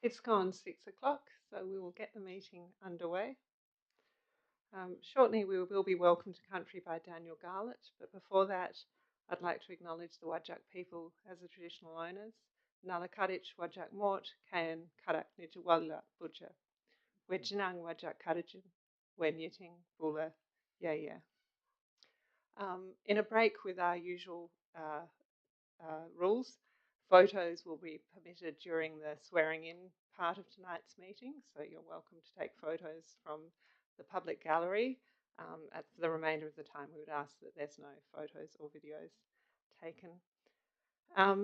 It's gone 6 o'clock, so we will get the meeting underway. Shortly, we will be welcomed to country by Daniel Garlett, but before that, I'd like to acknowledge the Whadjuk people as the traditional owners. Nalakadich Whadjuk Mort, Kayan Karak Nijawalla Butcher, Wejinang Whadjuk Kadajin, Wenyiting Bula Yaya. In a break with our usual rules, photos will be permitted during the swearing in part of tonight's meeting, so you're welcome to take photos from the public gallery. At the remainder of the time, we would ask that there's no photos or videos taken.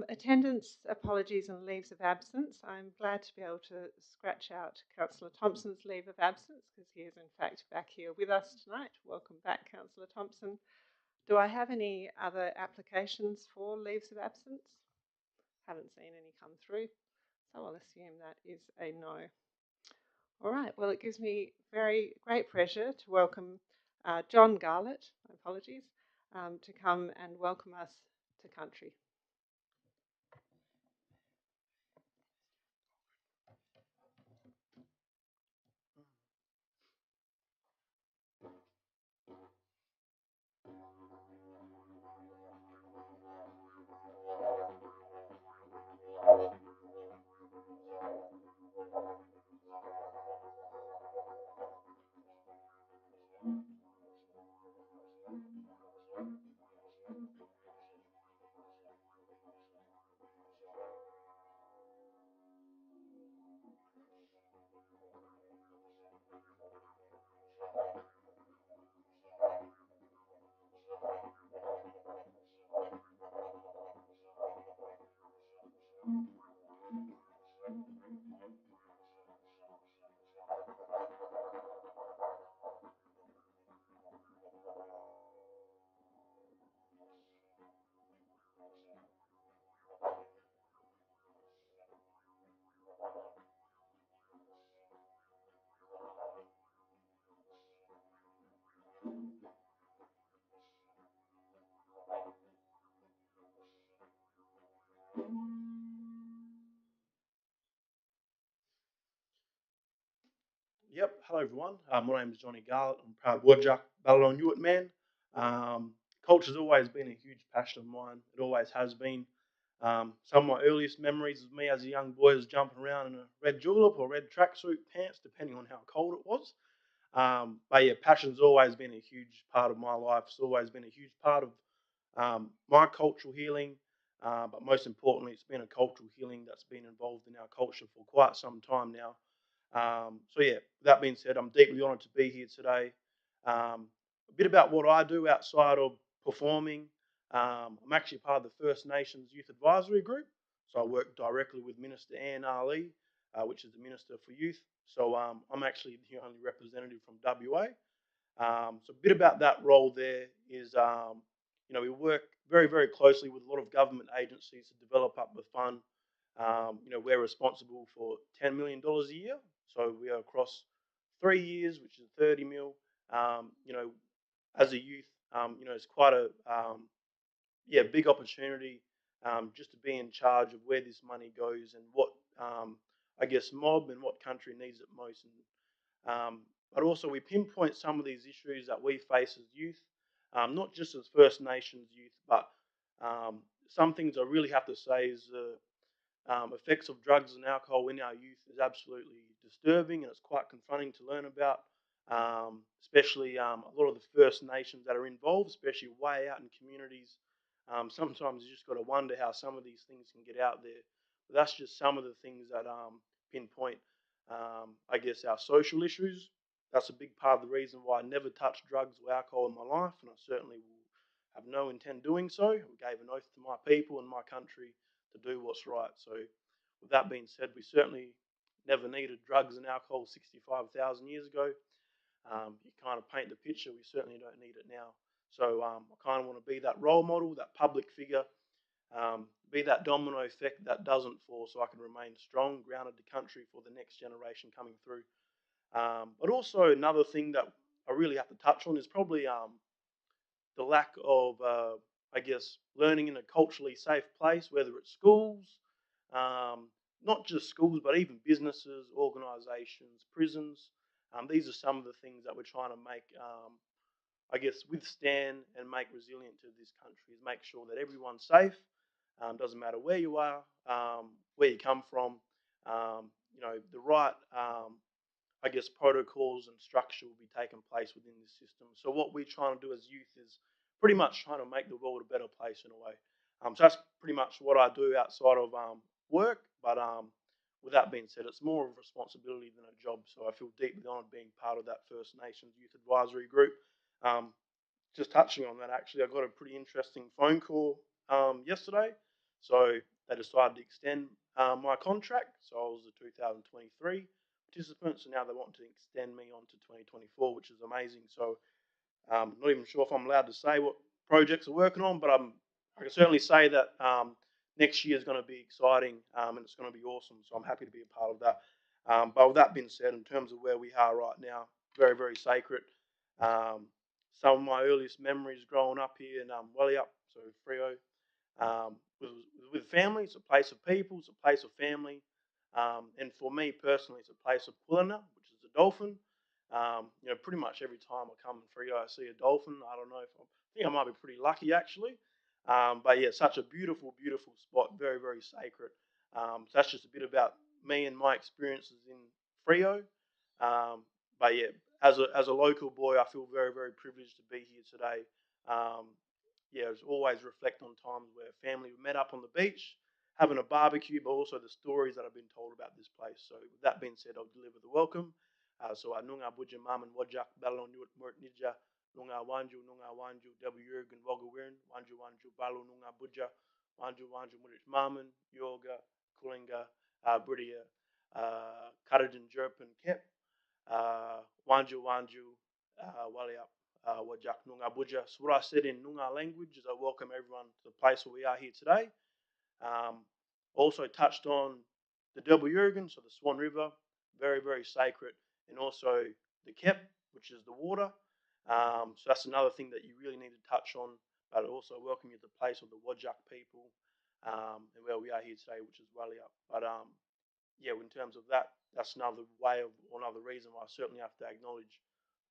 Attendance, apologies and leaves of absence. I'm glad to be able to scratch out Councillor Thompson's leave of absence because he is in fact back here with us tonight. Welcome back, Councillor Thompson. Do I have any other applications for leaves of absence? Haven't seen any come through, so I'll assume that is a no. All right, well, it gives me very great pleasure to welcome John Garlett, apologies, to come and welcome us to country. Yep, hello everyone. My name is Johnny Garlett. I'm a proud Whadjuk Ballon Ewart man. Culture's always been a huge passion of mine. It always has been. Some of my earliest memories of me as a young boy was jumping around in a red julep or red tracksuit pants, depending on how cold it was. But yeah, passion's always been a huge part of my life. It's always been a huge part of my cultural healing. But most importantly, it's been a cultural healing that's been involved in our culture for quite some time now. So yeah, that being said, I'm deeply honoured to be here today. A bit about what I do outside of performing. I'm actually part of the First Nations Youth Advisory Group. So I work directly with Minister Anne Ali, which is the Minister for Youth. So I'm actually the only representative from WA. So a bit about that role there is, we work very, very closely with a lot of government agencies to develop up the fund. We're responsible for $10 million a year. So we are across 3 years, which is 30 mil. As a youth, it's quite a big opportunity just to be in charge of where this money goes and what mob and what country needs it most. But also we pinpoint some of these issues that we face as youth, not just as First Nations youth, but some things I really have to say is the effects of drugs and alcohol in our youth is absolutely disturbing, and it's quite confronting to learn about, especially a lot of the First Nations that are involved, especially way out in communities. Sometimes you just got to wonder how some of these things can get out there. But that's just some of the things that pinpoint, our social issues. That's a big part of the reason why I never touched drugs or alcohol in my life, and I certainly will have no intent doing so. I gave an oath to my people and my country to do what's right. So, with that being said, we certainly never needed drugs and alcohol 65,000 years ago. You kind of paint the picture, we certainly don't need it now. So, I kind of want to be that role model, that public figure, be that domino effect that doesn't fall so I can remain strong, grounded to country for the next generation coming through. But also, another thing that I really have to touch on is probably the lack of, learning in a culturally safe place, whether it's schools, not just schools, but even businesses, organisations, prisons. These are some of the things that we're trying to make, I guess, withstand and make resilient to this country. Is make sure that everyone's safe. Doesn't matter where you are, where you come from. The right, I guess, protocols and structure will be taking place within this system. So what we're trying to do as youth is pretty much trying to make the world a better place in a way. So that's pretty much what I do outside of work. But with that being said, it's more of a responsibility than a job. So I feel deeply honoured being part of that First Nations Youth Advisory Group. Um, just touching on that, actually, I got a pretty interesting phone call yesterday. So they decided to extend my contract. So I was a 2023 participant, so now they want to extend me on to 2024, which is amazing. So not even sure if I'm allowed to say what projects are working on, but I can certainly say that next year is going to be exciting and it's going to be awesome. So I'm happy to be a part of that. But with that being said, in terms of where we are right now, very, very sacred. Um, some of my earliest memories growing up here in Wellyup, so Freo, with family. It's a place of people, it's a place of family. And for me personally, it's a place of Pulana, which is a dolphin. Pretty much every time I come in Freo, I see a dolphin. I don't know if I think I might be pretty lucky actually. But yeah, such a beautiful, beautiful spot, very, very sacred. So that's just a bit about me and my experiences in Freo. But yeah, as a local boy, I feel very, very privileged to be here today. Um, yeah, it's always reflect on times where family met up on the beach, having a barbecue, but also the stories that I've been told about this place. So with that being said, I'll deliver the welcome. So anunga buja maman wajak balon yuat murt nija nunga wanju w wagawirin wanju balu nunga buja wanju murich maman yoga kulinga bridia karadin jerpin kep wanju waliap wajak nunga buja. So what I said in Nunga language is I welcome everyone to the place where we are here today. Also touched on the Delbujurgen, so the Swan River, very, very sacred, and also the Kep, which is the water. So that's another thing that you really need to touch on, but also welcome you to the place of the Wajak people, and where we are here today, which is Wellyup. But yeah, in terms of that, that's another way of, or another reason why I certainly have to acknowledge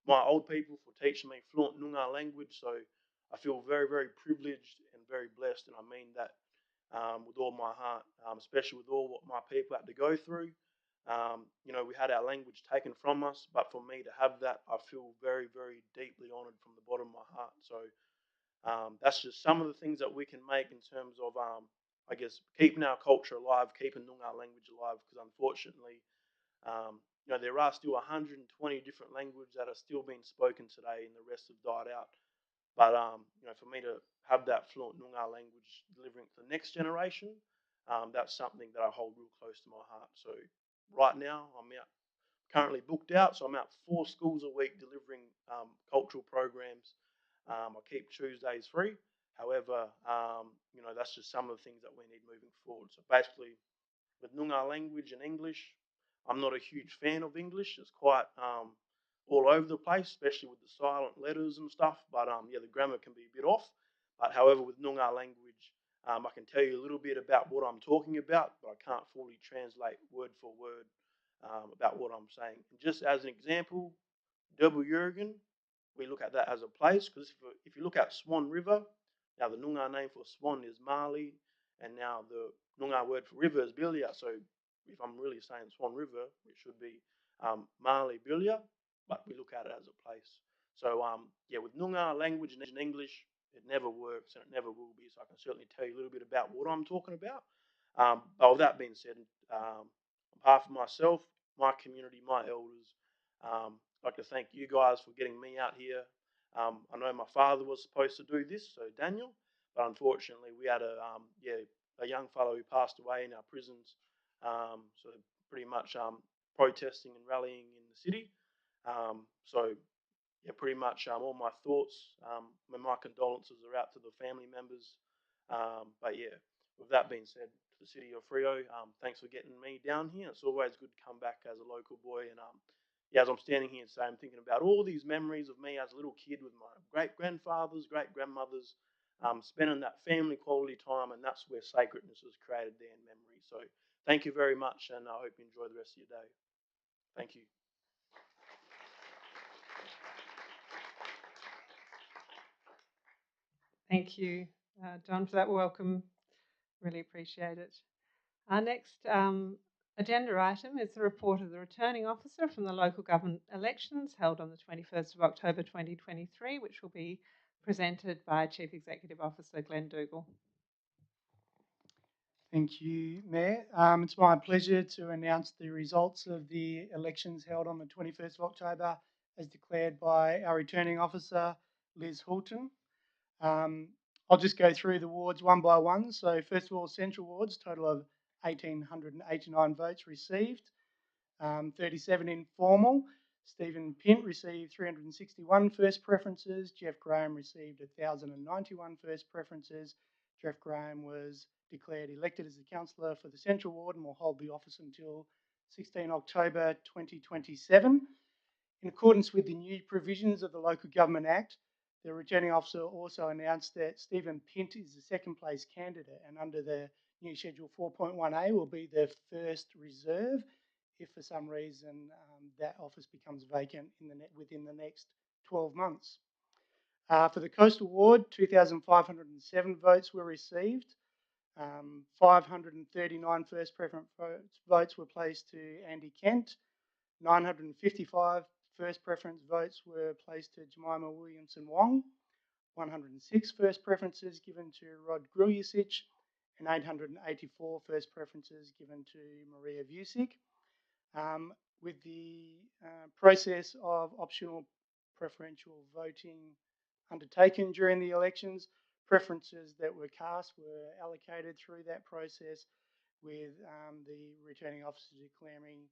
my old people for teaching me fluent Noongar language. So I feel very, very privileged and very blessed, and I mean that with all my heart, especially with all what my people had to go through. We had our language taken from us, but for me to have that, I feel very, very deeply honoured from the bottom of my heart. So that's just some of the things that we can make in terms of, I guess, keeping our culture alive, keeping Noongar language alive, because unfortunately, there are still 120 different languages that are still being spoken today, and the rest have died out. But for me to have that fluent Noongar language delivering to the next generation, that's something that I hold real close to my heart. So right now, I'm out currently booked out, so I'm out 4 schools a week delivering cultural programs. I keep Tuesdays free. However, that's just some of the things that we need moving forward. So basically, with Noongar language and English, I'm not a huge fan of English. It's quite all over the place, especially with the silent letters and stuff. But yeah, the grammar can be a bit off. But however, with Noongar language, I can tell you a little bit about what I'm talking about, but I can't fully translate word for word about what I'm saying. And just as an example, Double Jurgen, we look at that as a place because if you look at Swan River, now the Noongar name for Swan is Marley, and now the Noongar word for river is Bilia. So if I'm really saying Swan River, it should be Marley Bilia, but we look at it as a place. So yeah, with Noongar language and English, it never works and it never will be. So I can certainly tell you a little bit about what I'm talking about. But with that being said, on behalf of myself, my community, my elders, I'd like to thank you guys for getting me out here. I know my father was supposed to do this, so Daniel, but unfortunately we had a young fellow who passed away in our prisons. So pretty much protesting and rallying in the city. So yeah, pretty much all my thoughts and my condolences are out to the family members. But yeah, with that being said, to the city of Freo, thanks for getting me down here. It's always good to come back as a local boy. And yeah, as I'm standing here today, I'm thinking about all these memories of me as a little kid with my great grandfathers, great grandmothers, spending that family quality time, and that's where sacredness is created there in memory. So Thank you very much, and I hope you enjoy the rest of your day. Thank you. Thank you, John, for that welcome. Really appreciate it. Our next agenda item is the report of the returning officer from the local government elections held on the 21st of October 2023, which will be presented by Chief Executive Officer Glenn Dougal. Thank you, Mayor. It's my pleasure to announce the results of the elections held on the 21st of October as declared by our returning officer, Liz Hulton. I'll just go through the wards one by one. So first of all, Central Wards, total of 1,889 votes received, 37 informal. Stephen Pint received 361 first preferences. Jeff Graham received 1,091 first preferences. Jeff Graham was declared elected as the councillor for the Central Ward and will hold the office until 16 October 2027. In accordance with the new provisions of the Local Government Act, the returning officer also announced that Stephen Pint is the second place candidate and under the new Schedule 4.1A will be the first reserve if for some reason that office becomes vacant within the next 12 months. For the Coastal Ward, 2,507 votes were received. 539 first preference votes were placed to Andy Kent. 955 first preference votes were placed to Jemima Williamson Wong. 106 first preferences given to Rod Gruljicic, and 884 first preferences given to Maria Vusic. With the process of optional preferential voting undertaken during the elections, preferences that were cast were allocated through that process, with the returning officer declaring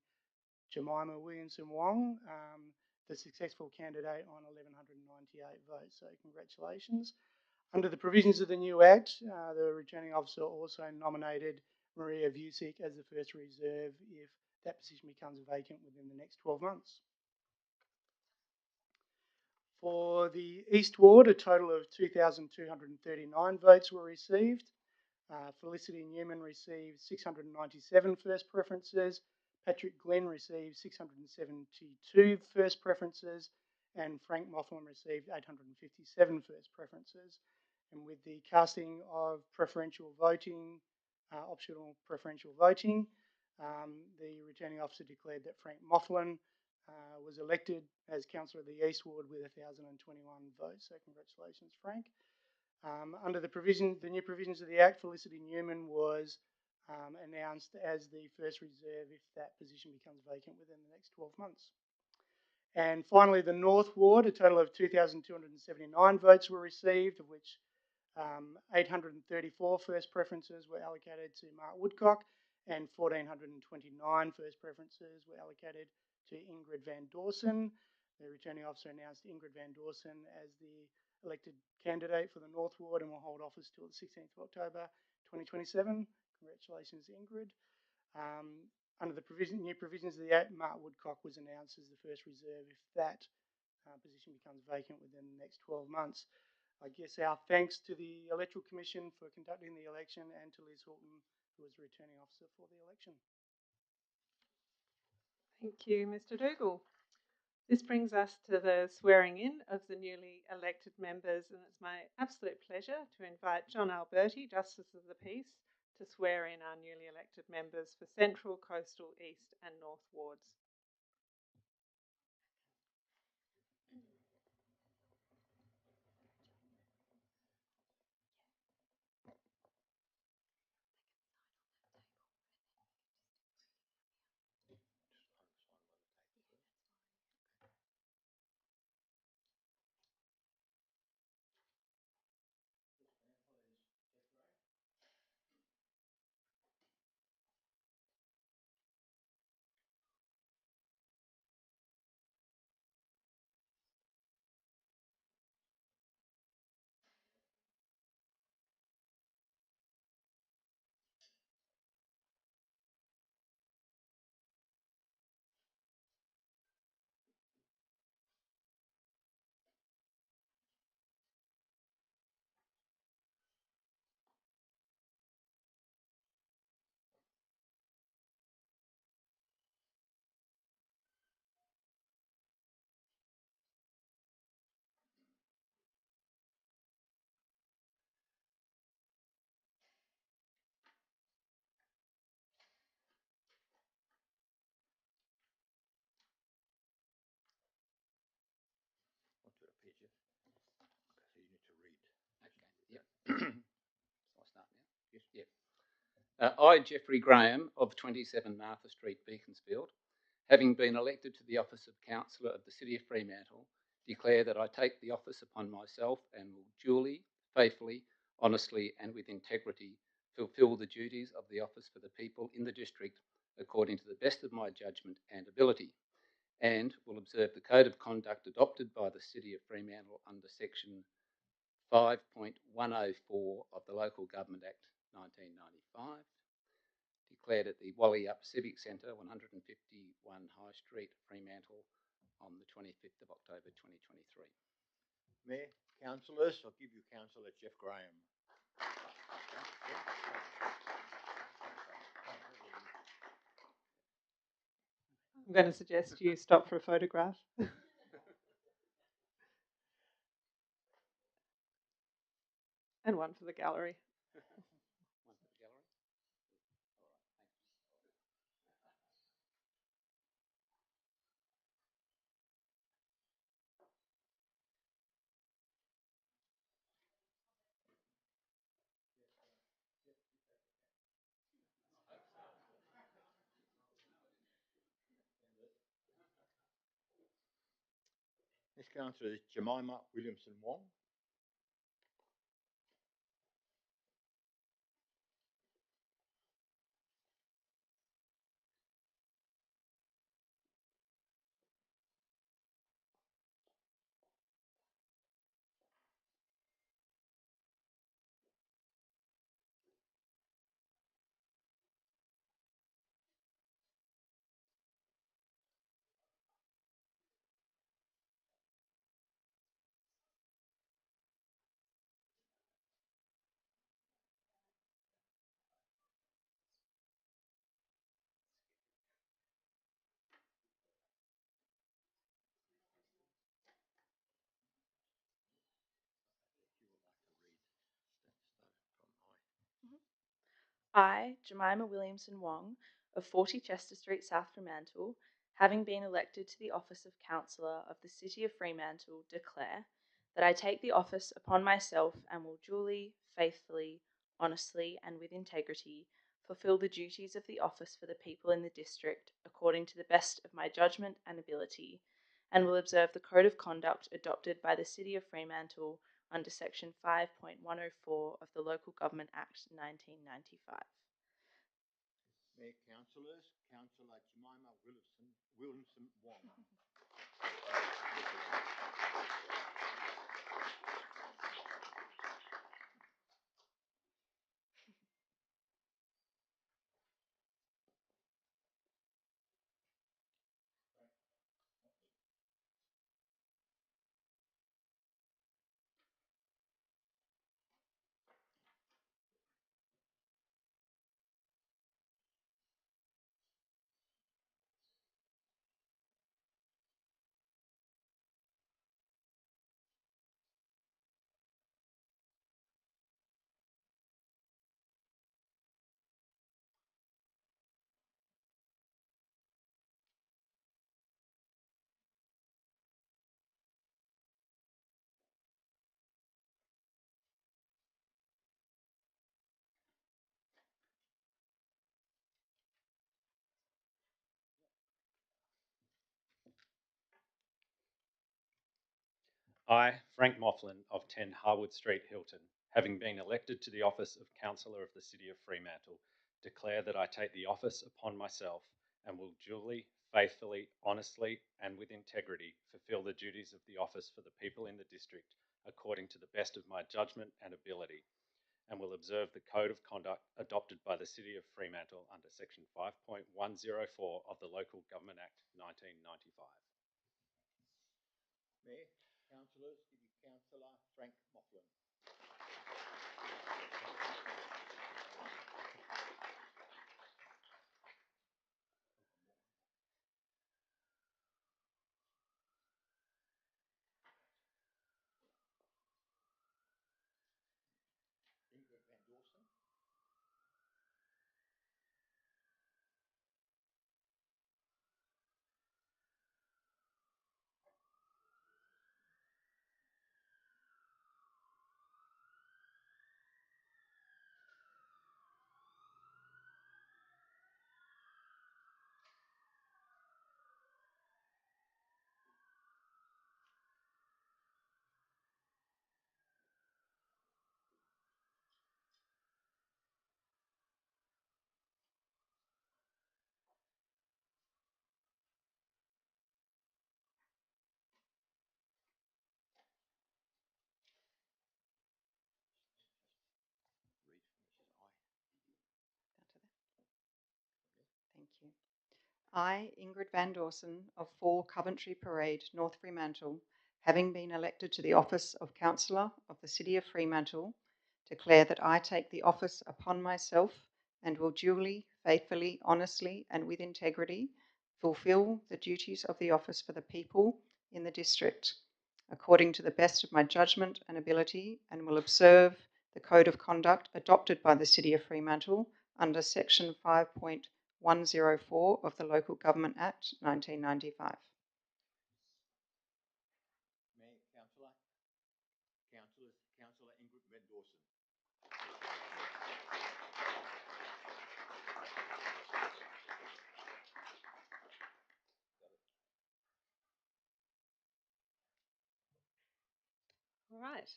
Jemima Williamson Wong the successful candidate on 1,198 votes. So congratulations. Under the provisions of the new Act, the returning officer also nominated Maria Vusic as the first reserve if that position becomes vacant within the next 12 months. For the East Ward, a total of 2,239 votes were received. Felicity Newman received 697 first preferences. Patrick Glenn received 672 first preferences, and Frank Mofflin received 857 first preferences. And with the casting of preferential voting, optional preferential voting, the returning officer declared that Frank Mofflin was elected as Councillor of the East Ward with 1,021 votes. So congratulations, Frank. Under the new provisions of the Act, Felicity Newman was announced as the first reserve if that position becomes vacant within the next 12 months. And finally, the North Ward, a total of 2,279 votes were received, of which 834 first preferences were allocated to Mark Woodcock and 1,429 first preferences were allocated to Ingrid Van Dawson. The returning officer announced Ingrid Van Dawson as the elected candidate for the North Ward and will hold office till the 16th of October 2027. Congratulations, Ingrid. Under the new provisions of the Act, Mark Woodcock was announced as the first reserve if that position becomes vacant within the next 12 months. I guess our thanks to the Electoral Commission for conducting the election and to Liz Hulton, who was the returning officer for the election. Thank you, Mr. Dougal. This brings us to the swearing in of the newly elected members, and it's my absolute pleasure to invite John Alberti, Justice of the Peace, to swear in our newly elected members for Central, Coastal, East and North Wards. Yep. I'll start now. Yes. Yep. I, Jeffrey Graham of 27 Martha Street, Beaconsfield, having been elected to the office of Councillor of the City of Fremantle, declare that I take the office upon myself and will duly, faithfully, honestly and with integrity fulfil the duties of the office for the people in the district according to the best of my judgment and ability, and will observe the Code of Conduct adopted by the City of Fremantle under Section 5.104 of the Local Government Act 1995, declared at the Wally Up Civic Centre, 151 High Street, Fremantle, on the 25th of October 2023. Mayor, councillors, I'll give you Councillor Jeff Graham. I'm going to suggest you stop for a photograph. And one for the gallery. One for the gallery. Next councillor is Jemima Williamson Wong. I, Jemima Williamson Wong, of 40 Chester Street, South Fremantle, having been elected to the office of Councillor of the City of Fremantle, declare that I take the office upon myself and will duly, faithfully, honestly, and with integrity fulfil the duties of the office for the people in the district according to the best of my judgment and ability, and will observe the Code of Conduct adopted by the City of Fremantle under Section 5.104 of the Local Government Act 1995. Mayor, councillors, Councillor Jemima Williamson Wong. I, Frank Mofflin of 10 Harwood Street, Hilton, having been elected to the office of Councillor of the City of Fremantle, declare that I take the office upon myself and will duly, faithfully, honestly, and with integrity fulfil the duties of the office for the people in the district according to the best of my judgment and ability, and will observe the Code of Conduct adopted by the City of Fremantle under Section 5.104 of the Local Government Act 1995. Mayor, councillors, give you Councillor Frank Mofflin. Ingrid Van Dawson. you. I, Ingrid Van Dawson, of 4 Coventry Parade, North Fremantle, having been elected to the office of Councillor of the City of Fremantle, declare that I take the office upon myself and will duly, faithfully, honestly, and with integrity fulfil the duties of the office for the people in the district, according to the best of my judgment and ability, and will observe the Code of Conduct adopted by the City of Fremantle under Section 5.104 of the Local Government Act 1995. Mayor, Councillor Ingrid Van Dawson. All right.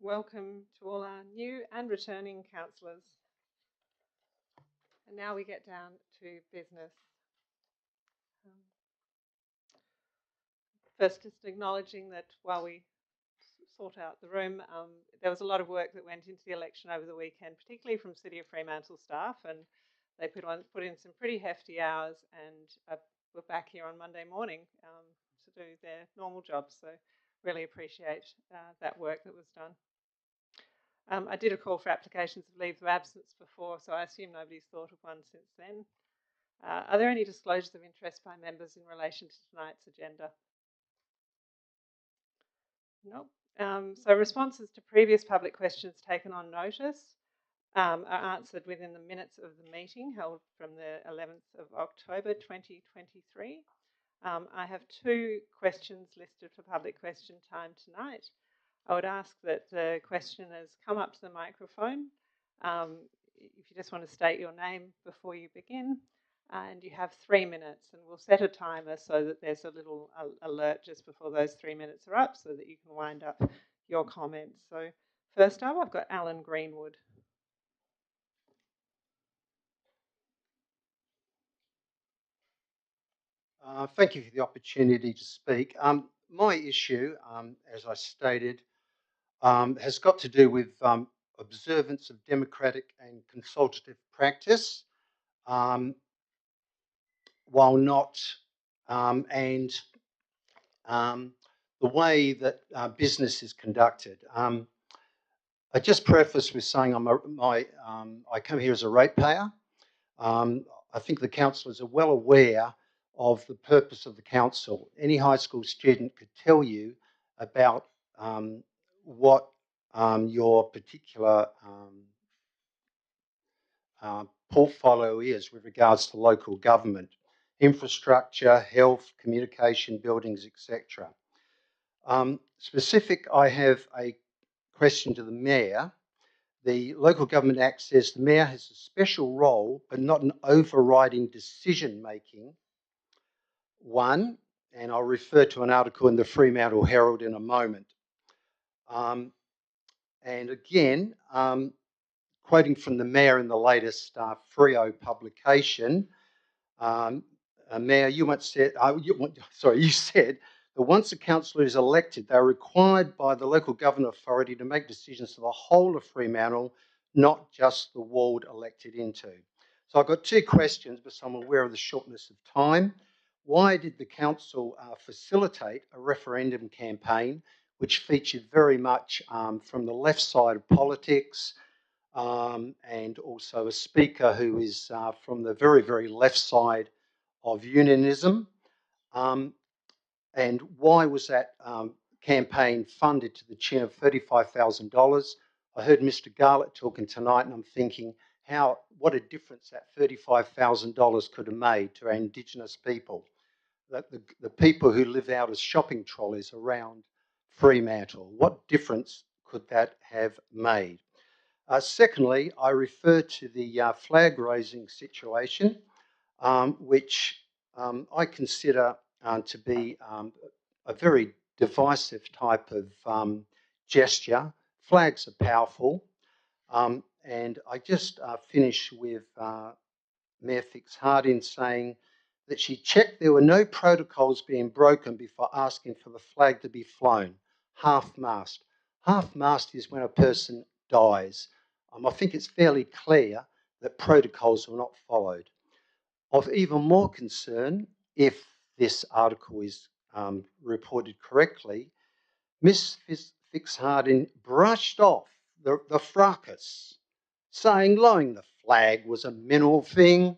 Welcome to all our new and returning councillors. And now we get down to business. First, just acknowledging that while we sort out the room, there was a lot of work that went into the election over the weekend, particularly from City of Fremantle staff, and they put in some pretty hefty hours, and we're back here on Monday morning to do their normal jobs. So really appreciate that work that was done. I did a call for applications of leave of absence before, so I assume nobody's thought of one since then. Are there any disclosures of interest by members in relation to tonight's agenda? No. So responses to previous public questions taken on notice are answered within the minutes of the meeting held from the 11th of October 2023. I have 2 questions listed for public question time tonight. I would ask that the questioners come up to the microphone. If you just want to state your name before you begin, and you have 3 minutes, and we'll set a timer so that there's a little alert just before those 3 minutes are up so that you can wind up your comments. So first up, I've got Alan Greenwood. Thank you for the opportunity to speak. My issue, as I stated, has got to do with observance of democratic and consultative practice, while not, and the way that business is conducted. I just preface with saying I come here as a ratepayer. I think the councillors are well aware of the purpose of the council. Any high school student could tell you about what your particular portfolio is with regards to local government, infrastructure, health, communication, buildings, etc. I have a question to the Mayor. The Local Government Act says the Mayor has a special role, but not an overriding decision-making one, and I'll refer to an article in the Fremantle Herald in a moment. And again, quoting from the Mayor in the latest Freo publication, Mayor, you once said, you said that once a councillor is elected, they are required by the local government authority to make decisions for the whole of Fremantle, not just the ward elected into. So I've got 2 questions, but I'm aware of the shortness of time. Why did the council facilitate a referendum campaign which featured very much from the left side of politics, and also a speaker who is from the very, very left side of unionism? And why was that campaign funded to the tune of $35,000? I heard Mr. Garlett talking tonight, and I'm thinking, what a difference that $35,000 could have made to our Indigenous people, the people who live out as shopping trolleys around Fremantle. What difference could that have made? Secondly, I refer to the flag raising situation, which I consider to be a very divisive type of gesture. Flags are powerful. And I just finish with Mayor Fix-Harding saying that she checked there were no protocols being broken before asking for the flag to be flown, half-mast. Half-mast is when a person dies. I think it's fairly clear that protocols were not followed. Of even more concern, if this article is reported correctly, Miss Fixharding brushed off the fracas, saying lowering the flag was a minimal thing.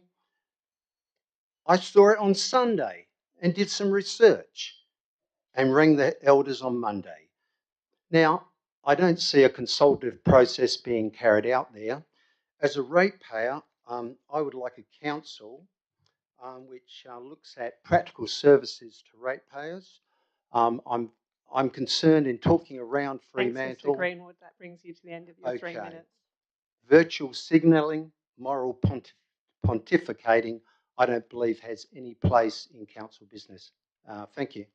I saw it on Sunday and did some research and rang the elders on Monday. Now, I don't see a consultative process being carried out there. As a ratepayer, I would like a council which looks at practical services to ratepayers. I'm concerned in talking around Thanks, Fremantle. Mr. Greenwood. That brings you to the end of your 3 minutes. Virtual signalling, moral pontificating, I don't believe has any place in council business. Thank you.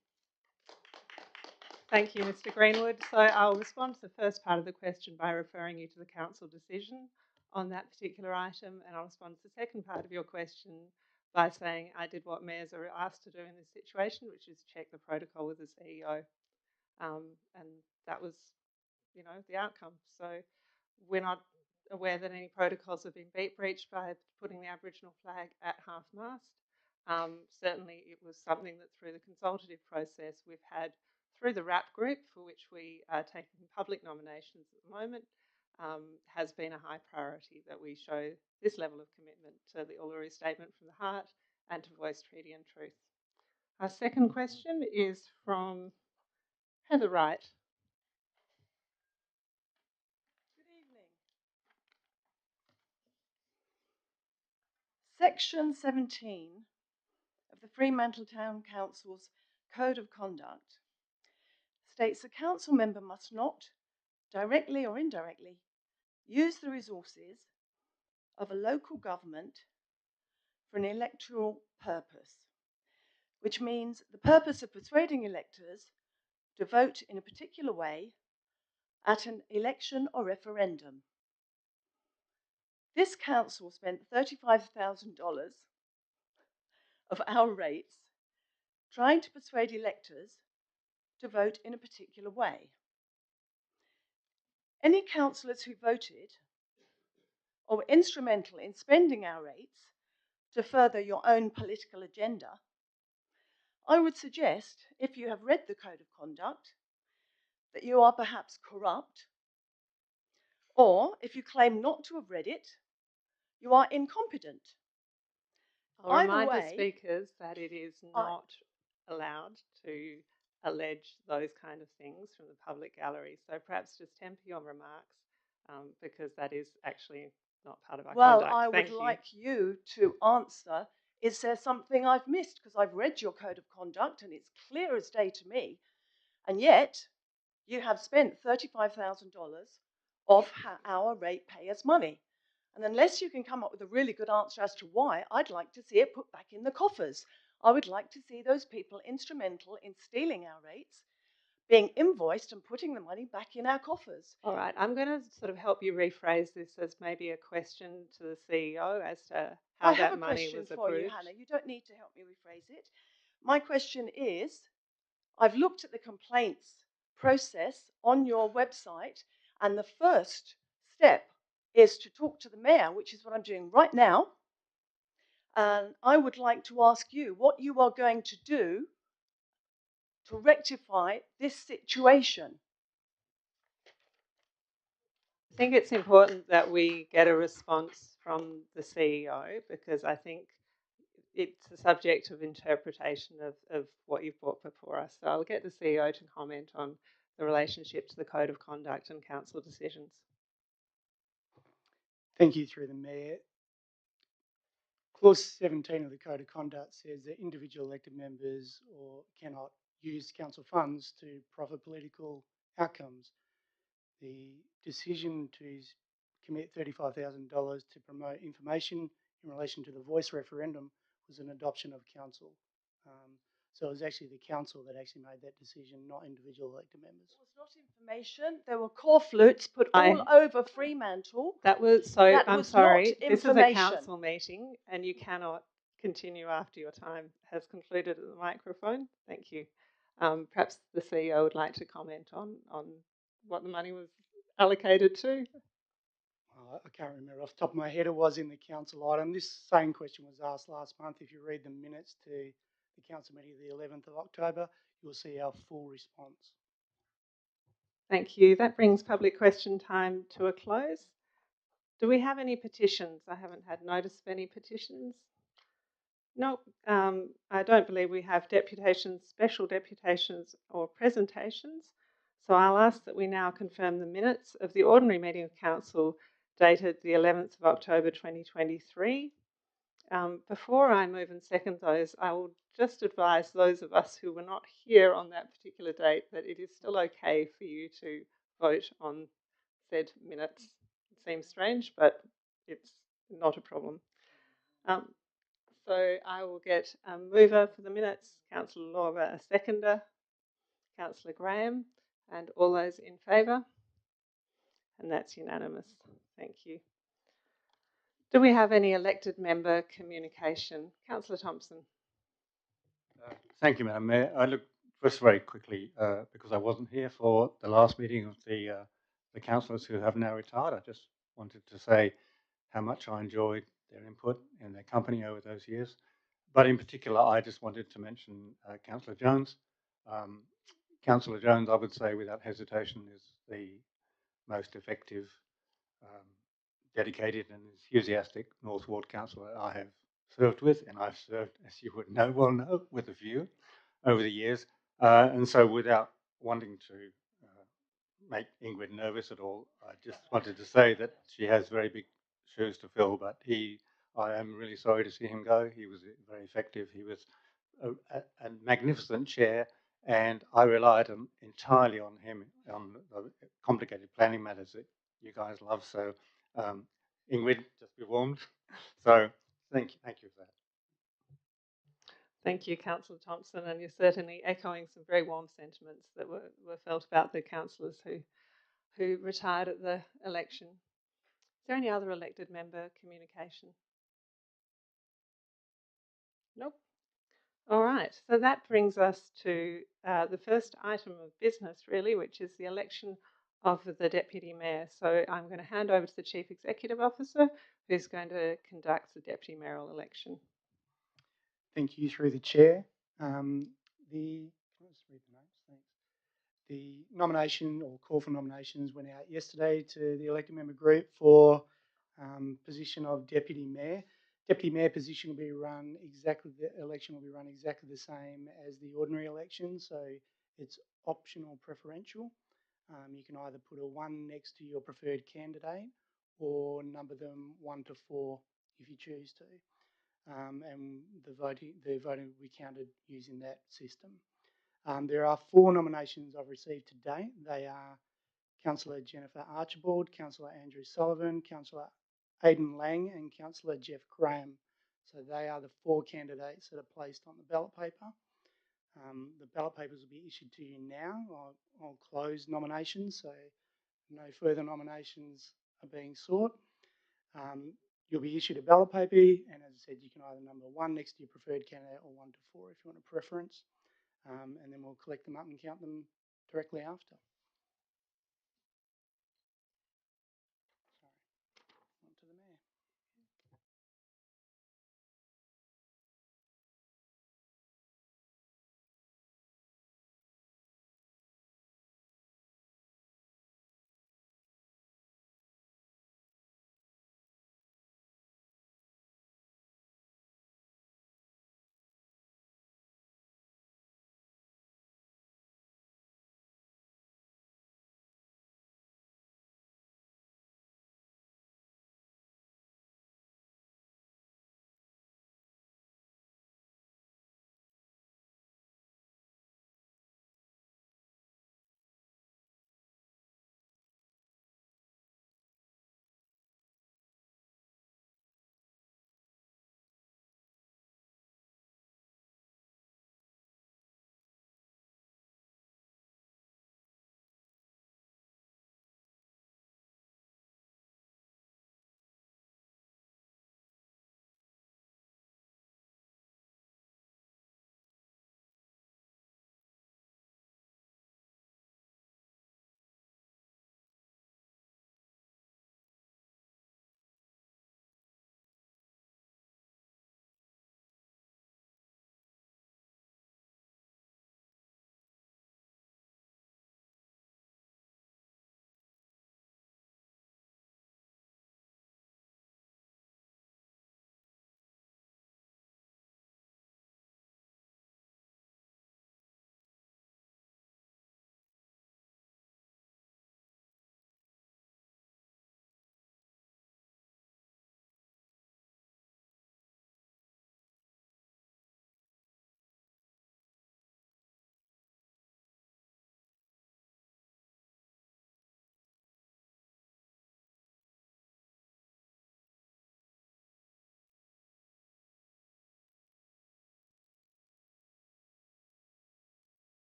Thank you, Mr. Greenwood. So I'll respond to the first part of the question by referring you to the council decision on that particular item, and I'll respond to the second part of your question by saying I did what mayors are asked to do in this situation, which is check the protocol with the CEO, and that was, the outcome. So we're not aware that any protocols have been breached by putting the Aboriginal flag at half-mast. Certainly it was something that through the consultative process we've had through the RAP group, for which we are taking public nominations at the moment, has been a high priority that we show this level of commitment to the Uluru Statement from the Heart and to voice treaty and truth. Our second question is from Heather Wright. Good evening. Section 17 of the Fremantle Town Council's Code of Conduct states a council member must not, directly or indirectly, use the resources of a local government for an electoral purpose, which means the purpose of persuading electors to vote in a particular way at an election or referendum. This council spent $35,000 of our rates trying to persuade electors to vote in a particular way. Any councillors who voted or were instrumental in spending our rates to further your own political agenda, I would suggest, if you have read the Code of Conduct, that you are perhaps corrupt, or if you claim not to have read it, you are incompetent. I'll remind the speakers that it is not allowed to allege those kind of things from the public gallery. So perhaps just temper your remarks, because that is actually not part of our conduct. Well, I would like you to answer, is there something I've missed? Because I've read your Code of Conduct and it's clear as day to me. And yet, you have spent $35,000 of our ratepayers' money. And unless you can come up with a really good answer as to why, I'd like to see it put back in the coffers. I would like to see those people instrumental in stealing our rates being invoiced and putting the money back in our coffers. All right, I'm going to sort of help you rephrase this as maybe a question to the CEO as to how that money was approved. I have a question for you, Hannah. You don't need to help me rephrase it. My question is, I've looked at the complaints process on your website, and the first step is to talk to the mayor, which is what I'm doing right now. And I would like to ask you what you are going to do to rectify this situation. I think it's important that we get a response from the CEO, because I think it's a subject of interpretation of what you've brought before us. So I'll get the CEO to comment on the relationship to the Code of Conduct and council decisions. Thank you, through the Mayor. Clause 17 of the Code of Conduct says that individual elected members cannot use council funds to profit political outcomes. The decision to commit $35,000 to promote information in relation to the voice referendum was an adoption of council. So it was actually the council that actually made that decision, not individual elected members. It was not information. There were corflutes put all over Fremantle. I'm sorry, this is a council meeting and you cannot continue after your time has concluded at the microphone. Thank you. Perhaps the CEO would like to comment on what the money was allocated to. I can't remember off the top of my head. It was in the council item. This same question was asked last month. If you read the minutes to the council meeting of the 11th of October, you'll see our full response. Thank you. That brings public question time to a close. Do we have any petitions? I haven't had notice of any petitions. Nope. I don't believe we have deputations, special deputations or presentations. So I'll ask that we now confirm the minutes of the ordinary meeting of council dated the 11th of October 2023. Before I move and second those, I will just advise those of us who were not here on that particular date that it is still okay for you to vote on said minutes. It seems strange, but it's not a problem. So I will get a mover for the minutes, Councillor Lorber, a seconder, Councillor Graham, and all those in favour. And that's unanimous. Thank you. Do we have any elected member communication? Councillor Thompson. Thank you, Madam Mayor. I look just very quickly because I wasn't here for the last meeting of the councillors who have now retired. I just wanted to say how much I enjoyed their input and their company over those years. But in particular, I just wanted to mention Councillor Jones. Councillor Jones, I would say without hesitation, is the most effective, dedicated and enthusiastic North Ward councillor I have served with, and I've served, as you would well know, with a few over the years. And so without wanting to make Ingrid nervous at all, I just wanted to say that she has very big shoes to fill, but I am really sorry to see him go. He was very effective. He was a magnificent chair, and I relied entirely on him on the complicated planning matters that you guys love. So Ingrid, just be warned. So thank you for that. Thank you, Councillor Thompson, and you're certainly echoing some very warm sentiments that were felt about the councillors who retired at the election. Is there any other elected member communication? Nope. All right, so that brings us to the first item of business, really, which is the election of the Deputy Mayor. So I'm going to hand over to the Chief Executive Officer, who's going to conduct the Deputy Mayoral election. Thank you through the chair. The nomination or call for nominations went out yesterday to the elected member group for position of Deputy Mayor. Deputy Mayor position will be run exactly, the election will be run exactly the same as the ordinary election, so it's optional preferential. You can either put a 1 next to your preferred candidate or number them 1 to 4 if you choose to. And the voting will be counted using that system. There are 4 nominations I've received to date. They are Councillor Jennifer Archibald, Councillor Andrew Sullivan, Councillor Aidan Lang and Councillor Jeff Graham. So they are the 4 candidates that are placed on the ballot paper. The ballot papers will be issued to you now. I'll close nominations, so no further nominations are being sought. You'll be issued a ballot paper, and as I said, you can either number 1 next to your preferred candidate or 1 to 4 if you want a preference. And then we'll collect them up and count them directly after.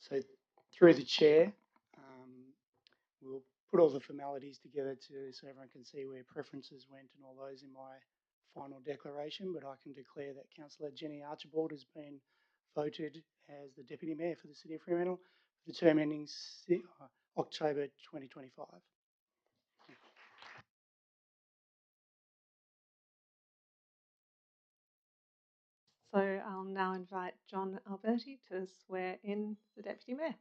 So through the chair, we'll put all the formalities together so everyone can see where preferences went and all those in my final declaration, but I can declare that Councillor Jenny Archibald has been voted as the Deputy Mayor for the City of Fremantle for the term ending October 2025. So I'll now invite John Alberti to swear in the Deputy Mayor.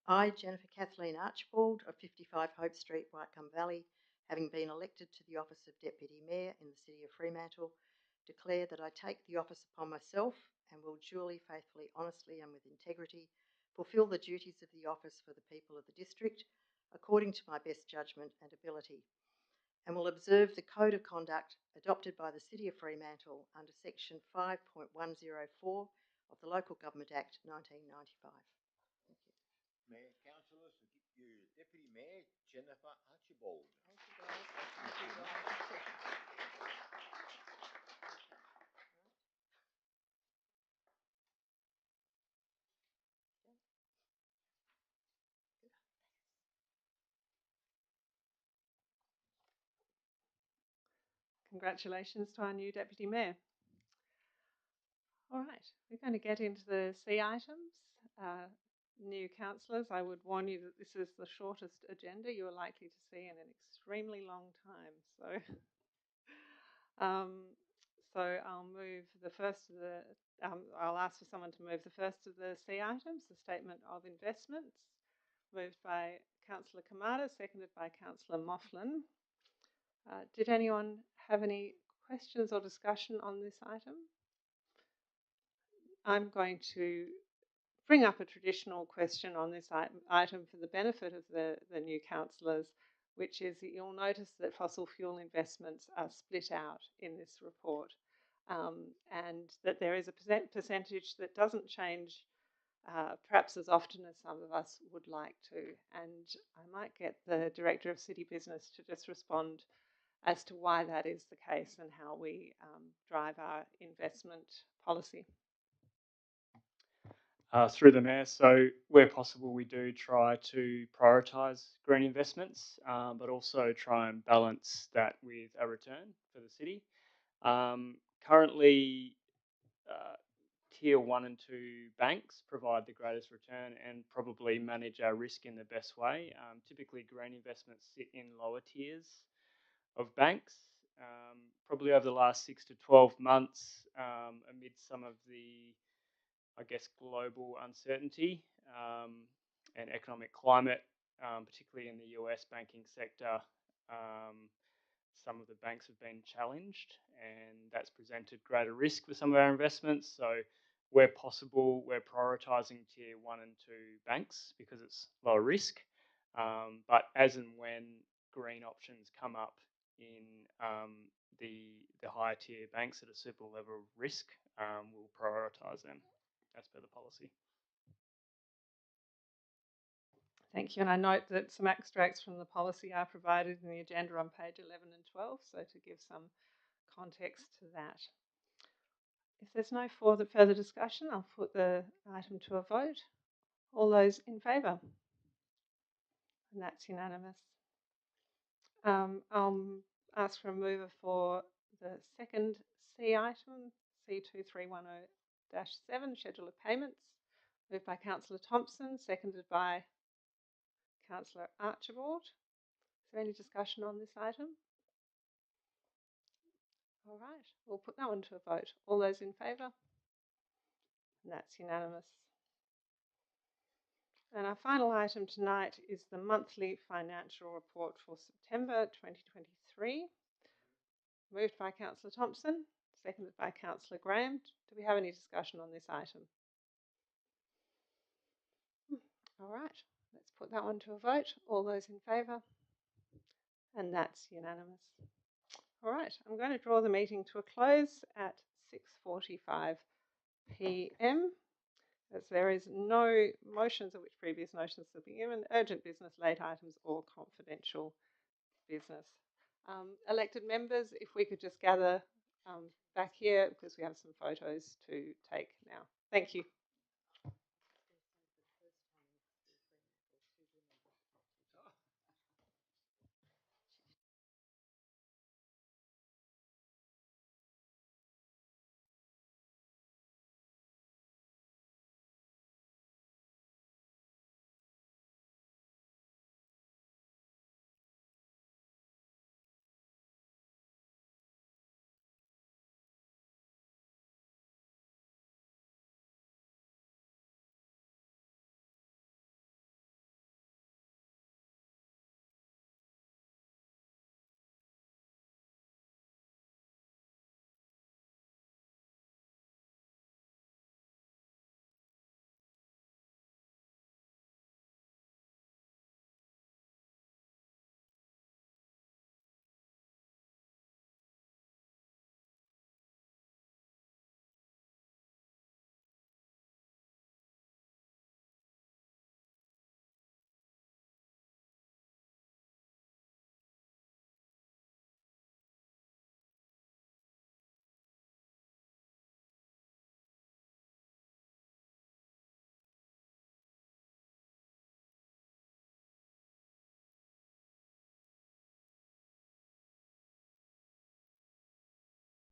I, Jennifer Kathleen Archibald of 55 Hope Street, Whitecomb Valley, having been elected to the office of Deputy Mayor in the City of Fremantle, declare that I take the office upon myself and will duly, faithfully, honestly and with integrity fulfil the duties of the office for the people of the district according to my best judgment and ability, and will observe the Code of Conduct adopted by the City of Fremantle under Section 5.104 of the Local Government Act 1995. Mayor, councillors, to give you Deputy Mayor Jennifer Archibald. Congratulations to our new Deputy Mayor. All right, we're going to get into the C items. New councillors, I would warn you that this is the shortest agenda you're likely to see in an extremely long time. So I'll move the first of the, I'll ask for someone to move the first of the C items, the Statement of Investments, moved by Councillor Kamada, seconded by Councillor Mofflin. Did anyone have any questions or discussion on this item? I'm going to bring up a traditional question on this item for the benefit of the new councillors, which is that you'll notice that fossil fuel investments are split out in this report, and that there is a percentage that doesn't change perhaps as often as some of us would like to. And I might get the Director of City Business to just respond as to why that is the case and how we drive our investment policy. Through the Mayor, so where possible we do try to prioritise green investments, but also try and balance that with a return for the city. Currently, Tier 1 and 2 banks provide the greatest return and probably manage our risk in the best way. Typically, green investments sit in lower tiers of banks. Probably over the last 6 to 12 months, amid some of the global uncertainty and economic climate, particularly in the US banking sector, some of the banks have been challenged, and that's presented greater risk for some of our investments. So where possible, we're prioritising Tier 1 and 2 banks because it's lower risk. But as and when green options come up in the higher tier banks at a super level of risk, we'll prioritise them as per the policy. Thank you, and I note that some extracts from the policy are provided in the agenda on page 11 and 12, so to give some context to that. If there's no further discussion, I'll put the item to a vote. All those in favour? And that's unanimous. I'll ask for a mover for the second C item, C2310-7, Schedule of Payments. Moved by Councillor Thompson, seconded by Councillor Archibald. Is there any discussion on this item? All right, we'll put that one to a vote. All those in favour? And that's unanimous. And our final item tonight is the monthly financial report for September 2023. Moved by Councillor Thompson, seconded by Councillor Graham. Do we have any discussion on this item? All right, let's put that one to a vote. All those in favour? And that's unanimous. All right, I'm going to draw the meeting to a close at 6:45 p.m. as there is no motions of which previous motions have been given, urgent business, late items or confidential business. Elected members, if we could just gather back here because we have some photos to take now. Thank you.